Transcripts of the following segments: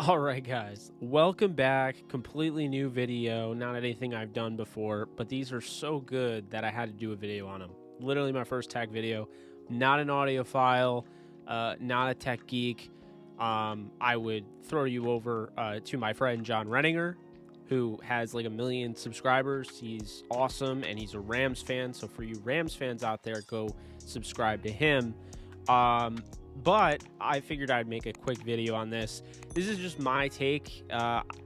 All right, guys, welcome back. Completely new video, not anything I've done before, but these are so good that I had to do a video on them. Literally my first tech video, not an audiophile, not a tech geek. I would throw you over to my friend John Renninger, who has like 1 million subscribers. He's awesome, and he's a Rams fan, so for you Rams fans out there, go subscribe to him. But I figured I'd make a quick video on this. This is just my take.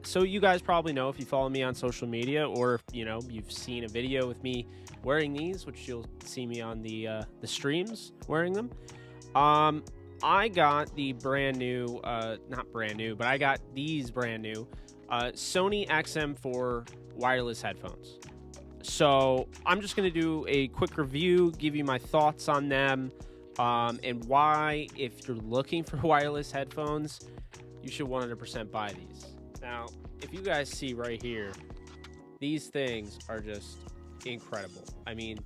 So you guys probably know if you follow me on social media, or if you've seen a video with me wearing these, which you'll see me on the streams wearing them. I got the brand new, not brand new, but I got these brand new Sony XM4 wireless headphones. So I'm just going to do a quick review, give you my thoughts on them. And why, if you're looking for wireless headphones, you should 100% buy these. Now, if you guys see right here, these things are just incredible. I mean,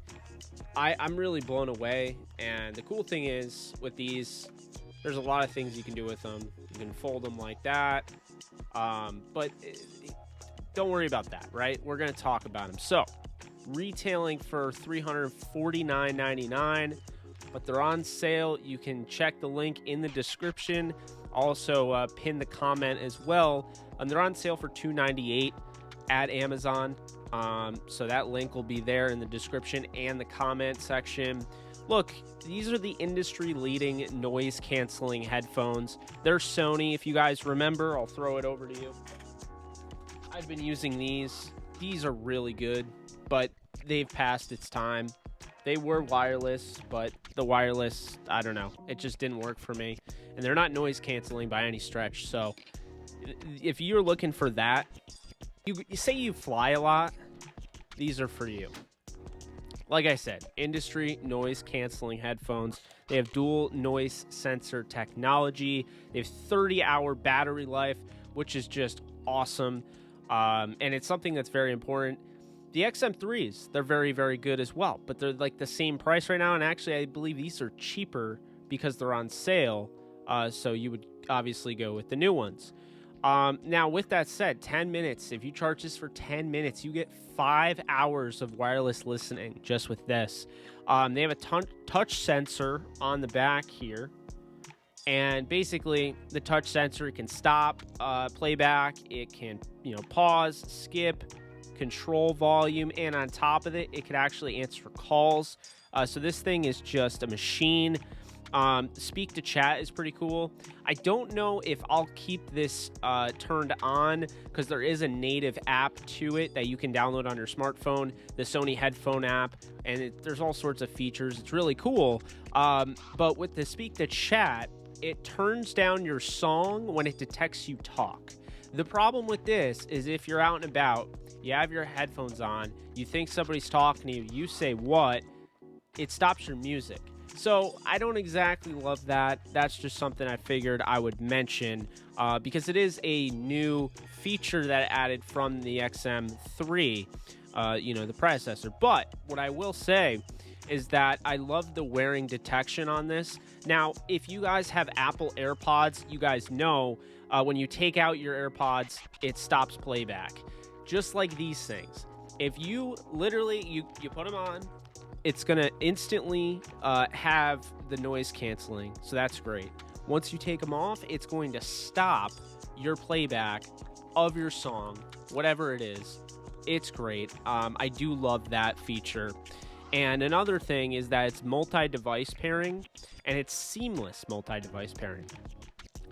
I'm really blown away. And the cool thing is with these, there's a lot of things you can do with them. You can fold them like that. But don't worry about that, right? We're going to talk about them. So, retailing for $349.99. But they're on sale. You can check the link in the description. Also, pin the comment as well. And they're on sale for $298 at Amazon. So that link will be there in the description and the comment section. Look, these are the industry-leading noise-canceling headphones. They're Sony. If you guys remember, I'll throw it over to you. I've been using these. These are really good, but they've passed its time. They were wireless, but the wireless, I don't know. It just didn't work for me. And they're not noise canceling by any stretch. So if you're looking for that, you say you fly a lot, these are for you. Like I said, industry noise canceling headphones. They have dual noise sensor technology. They have 30-hour battery life, which is just awesome. And it's something that's very important. The XM3s, they're very, very good as well, but they're like the same price right now. And actually, I believe these are cheaper because they're on sale. So you would obviously go with the new ones. Now, with that said, 10 minutes, if you charge this for 10 minutes, you get 5 hours of wireless listening just with this. They have a touch sensor on the back here. And basically, the touch sensor, it can stop playback. It can, pause, skip, control volume, and on top of it, it could actually answer calls. So this thing is just a machine. Speak to chat is pretty cool. I don't know if I'll keep this turned on because there is a native app to it that you can download on your smartphone, the Sony headphone app, and there's all sorts of features. It's really cool. But with the speak to chat, it turns down your song when it detects you talk. The problem with this is if you're out and about, you have your headphones on, you think somebody's talking to you, you say what, it stops your music. So I don't exactly love that. That's just something I figured I would mention because it is a new feature that added from the XM3, the predecessor. But what I will say is that I love the wearing detection on this. Now, if you guys have Apple AirPods, you guys know when you take out your AirPods, it stops playback. Just like these things. If you literally, you put them on, it's going to instantly have the noise canceling. So that's great. Once you take them off, it's going to stop your playback of your song, whatever it is. It's great. I do love that feature. And another thing is that it's multi-device pairing, and it's seamless multi-device pairing.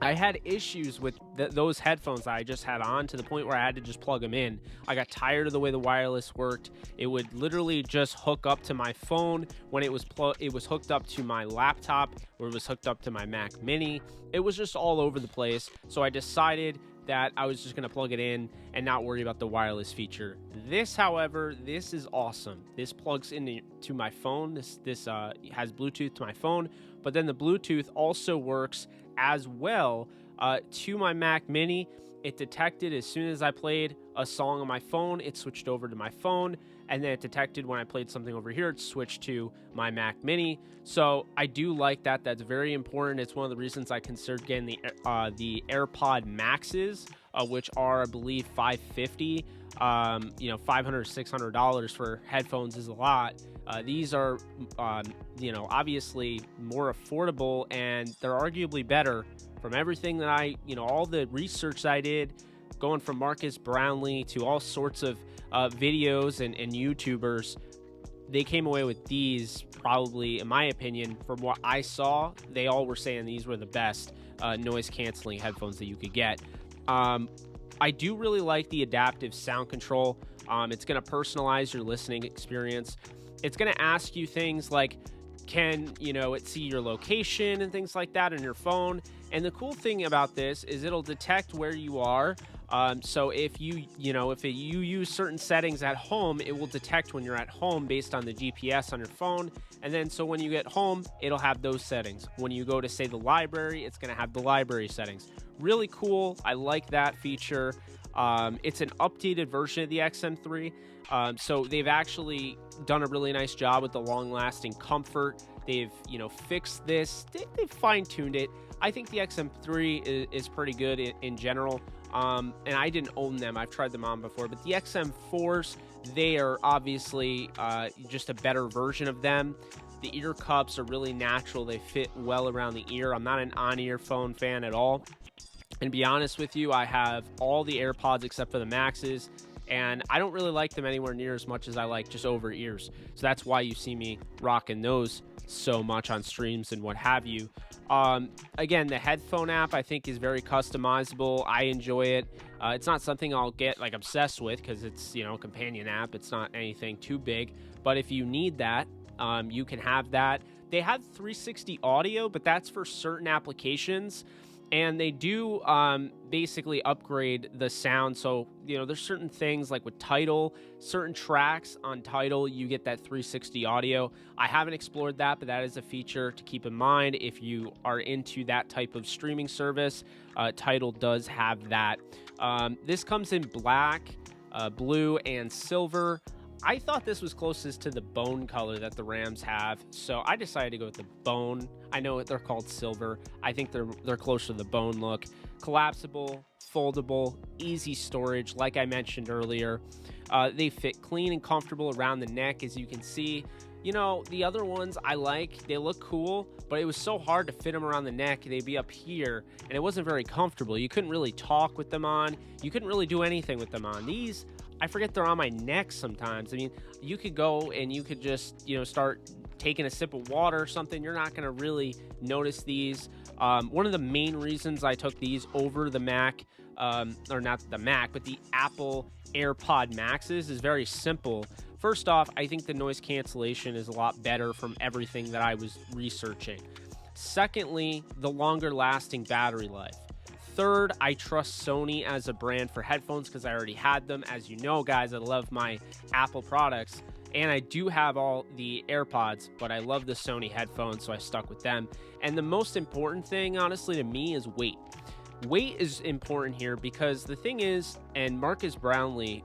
I had issues with those headphones that I just had on to the point where I had to just plug them in. I got tired of the way the wireless worked. It would literally just hook up to my phone when it was hooked up to my laptop, or it was hooked up to my Mac Mini. It was just all over the place. So I decided that I was just going to plug it in and not worry about the wireless feature. This, however, this is awesome. This plugs into my phone. This has Bluetooth to my phone, but then the Bluetooth also works as well to my Mac Mini. It detected as soon as I played a song on my phone, it switched over to my phone, and then it detected when I played something over here, it switched to my Mac Mini. So I do like that. That's very important. It's one of the reasons I considered getting the AirPod Maxes, which are, I believe, $550. You know, $500, $600 for headphones is a lot. These are, you know, obviously more affordable, and they're arguably better. From everything that all the research that I did, going from Marcus Brownlee to all sorts of videos and YouTubers, they came away with these probably, in my opinion, from what I saw, they all were saying these were the best noise canceling headphones that you could get. I do really like the adaptive sound control. It's going to personalize your listening experience. It's going to ask you things like, can it see your location and things like that on your phone? And the cool thing about this is it'll detect where you are. So if you use certain settings at home, it will detect when you're at home based on the GPS on your phone. And then so when you get home, it'll have those settings. When you go to, say, the library, it's going to have the library settings. Really cool. I like that feature. It's an updated version of the XM3. So they've actually done a really nice job with the long-lasting comfort. They've, fixed this. They've fine-tuned it. I think the XM3 is pretty good in general. And I didn't own them. I've tried them on before. But the XM4s, they are obviously just a better version of them. The ear cups are really natural. They fit well around the ear. I'm not an on-ear phone fan at all. And to be honest with you, I have all the AirPods except for the Maxes, and I don't really like them anywhere near as much as I like just over ears. So that's why you see me rocking those so much on streams and what have you. Again, the headphone app I think is very customizable. I enjoy it. It's not something I'll get like obsessed with because it's, a companion app. It's not anything too big. But if you need that, you can have that. They have 360 audio, but that's for certain applications. And they do basically upgrade the sound. So, there's certain things like with Tidal, certain tracks on Tidal, you get that 360 audio. I haven't explored that, but that is a feature to keep in mind if you are into that type of streaming service. Tidal does have that. This comes in black, blue, and silver. I thought this was closest to the bone color that the Rams have, so I decided to go with the bone. I know they're called silver. I think they're closer to the bone look. Collapsible, foldable, easy storage, like I mentioned earlier. They fit clean and comfortable around the neck, as you can see. The other ones I like, they look cool, but it was so hard to fit them around the neck. They'd be up here, and it wasn't very comfortable. You couldn't really talk with them on. You couldn't really do anything with them on. These, I forget they're on my neck sometimes. I mean, you could go and you could just, start taking a sip of water or something. You're not going to really notice these. One of the main reasons I took these over the Mac, or not the Mac, but the Apple AirPod Maxes is very simple. First off, I think the noise cancellation is a lot better from everything that I was researching. Secondly, the longer lasting battery life. Third, I trust Sony as a brand for headphones because I already had them. As you know, guys, I love my Apple products, and I do have all the AirPods, but I love the Sony headphones, so I stuck with them. And the most important thing, honestly, to me is weight. Weight is important here because the thing is, and Marcus Brownlee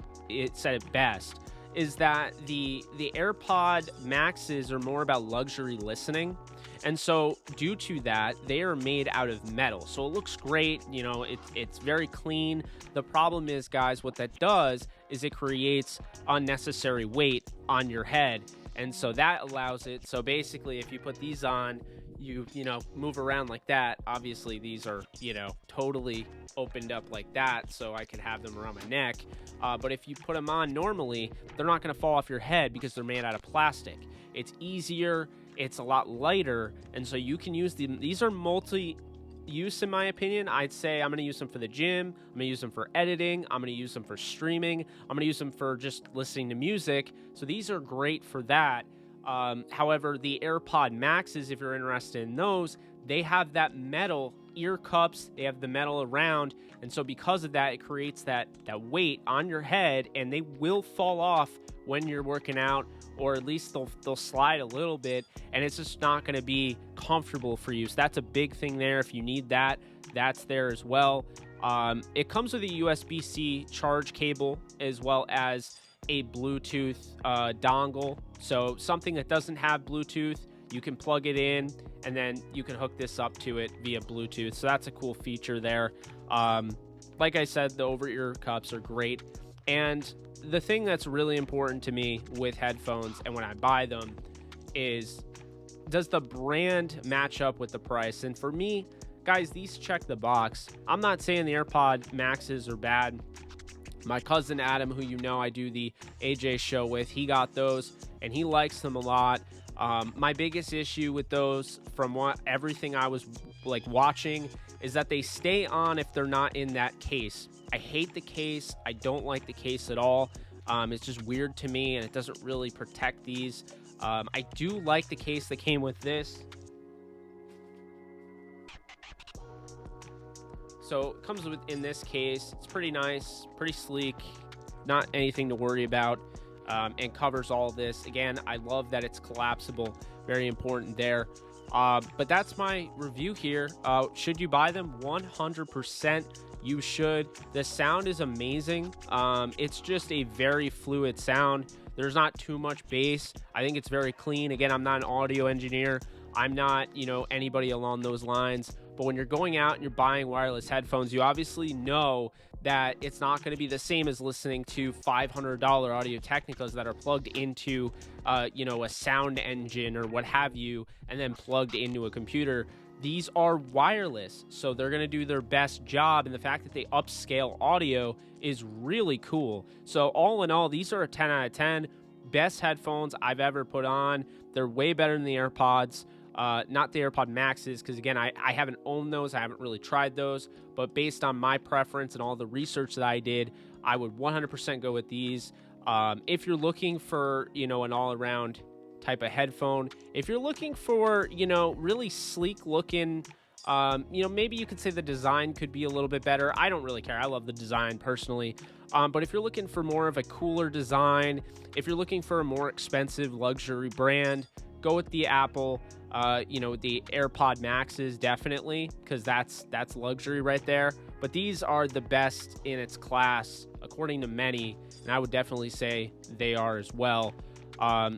said it best, is that the AirPod Maxes are more about luxury listening. And so due to that, they are made out of metal. So it looks great. It's very clean. The problem is, guys, what that does is it creates unnecessary weight on your head. And so that allows it. So basically, if you put these on, you move around like that. Obviously, these are, totally opened up like that. So I can have them around my neck. But if you put them on normally, they're not going to fall off your head because they're made out of plastic. It's easier. It's a lot lighter, and so you can use them. These are multi-use, in my opinion. I'd say I'm going to use them for the gym. I'm going to use them for editing. I'm going to use them for streaming. I'm going to use them for just listening to music. So these are great for that. However, the AirPod Maxes, if you're interested in those, they have that metal ear cups. They have the metal around, and so because of that, it creates that weight on your head, and they will fall off when you're working out or at least they'll slide a little bit, and it's just not going to be comfortable for you. So that's a big thing there. If you need that, that's there as well. It comes with a USB-C charge cable as well as a Bluetooth dongle. So something that doesn't have Bluetooth, you can plug it in and then you can hook this up to it via Bluetooth. So that's a cool feature there. Like I said, the over-ear cups are great. And the thing that's really important to me with headphones and when I buy them is, does the brand match up with the price? And for me, guys, these check the box. I'm not saying the AirPod Maxes are bad. My cousin Adam, who you know I do the AJ show with, he got those and he likes them a lot. My biggest issue with those, from everything I was like watching, is that they stay on if they're not in that case. I hate the case. I don't like the case at all. It's just weird to me, and it doesn't really protect these. I do like the case that came with this. So it comes in this case. It's pretty nice, pretty sleek, not anything to worry about, and covers all this. Again, I love that it's collapsible. Very important there. But that's my review here. Should you buy them? 100% you should. The sound is amazing. It's just a very fluid sound. There's not too much bass. I think it's very clean. Again, I'm not an audio engineer. I'm not, anybody along those lines. But when you're going out and you're buying wireless headphones, you obviously know that it's not going to be the same as listening to $500 Audio-Technicas that are plugged into, a sound engine or what have you, and then plugged into a computer. These are wireless, so they're going to do their best job, and the fact that they upscale audio is really cool. So all in all, these are a 10 out of 10. Best headphones I've ever put on. They're way better than the AirPods. Not the AirPod Maxes, because again, I haven't owned those. I haven't really tried those, but based on my preference and all the research that I did, I would 100% go with these. If you're looking for, an all-around type of headphone, if you're looking for, really sleek looking, maybe you could say the design could be a little bit better. I don't really care. I love the design personally. But if you're looking for more of a cooler design, if you're looking for a more expensive luxury brand, go with the Apple, the AirPod Maxes, definitely, because that's luxury right there. But these are the best in its class, according to many, and I would definitely say they are as well.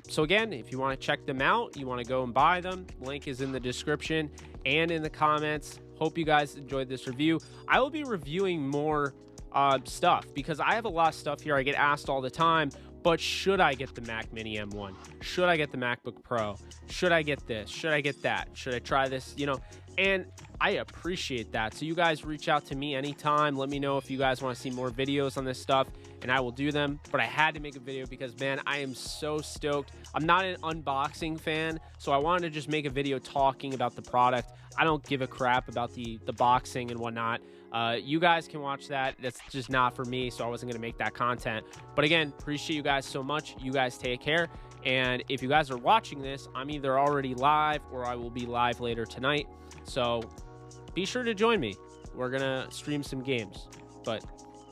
So again, if you want to check them out, you want to go and buy them, link is in the description and in the comments. Hope you guys enjoyed this review. I will be reviewing more stuff because I have a lot of stuff here. I get asked all the time, but should I get the Mac Mini M1? Should I get the MacBook Pro? Should I get this? Should I get that? Should I try this? And I appreciate that. So you guys reach out to me anytime. Let me know if you guys want to see more videos on this stuff, and I will do them. But I had to make a video because, man, I am so stoked. I'm not an unboxing fan, so I wanted to just make a video talking about the product. I don't give a crap about the boxing and whatnot. You guys can watch that. That's just not for me, so I wasn't going to make that content. But again, appreciate you guys so much. You guys take care. And if you guys are watching this, I'm either already live or I will be live later tonight. So be sure to join me. We're going to stream some games. But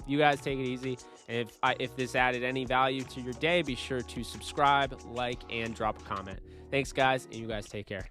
you guys take it easy. And if this added any value to your day, be sure to subscribe, like, and drop a comment. Thanks, guys, and you guys take care.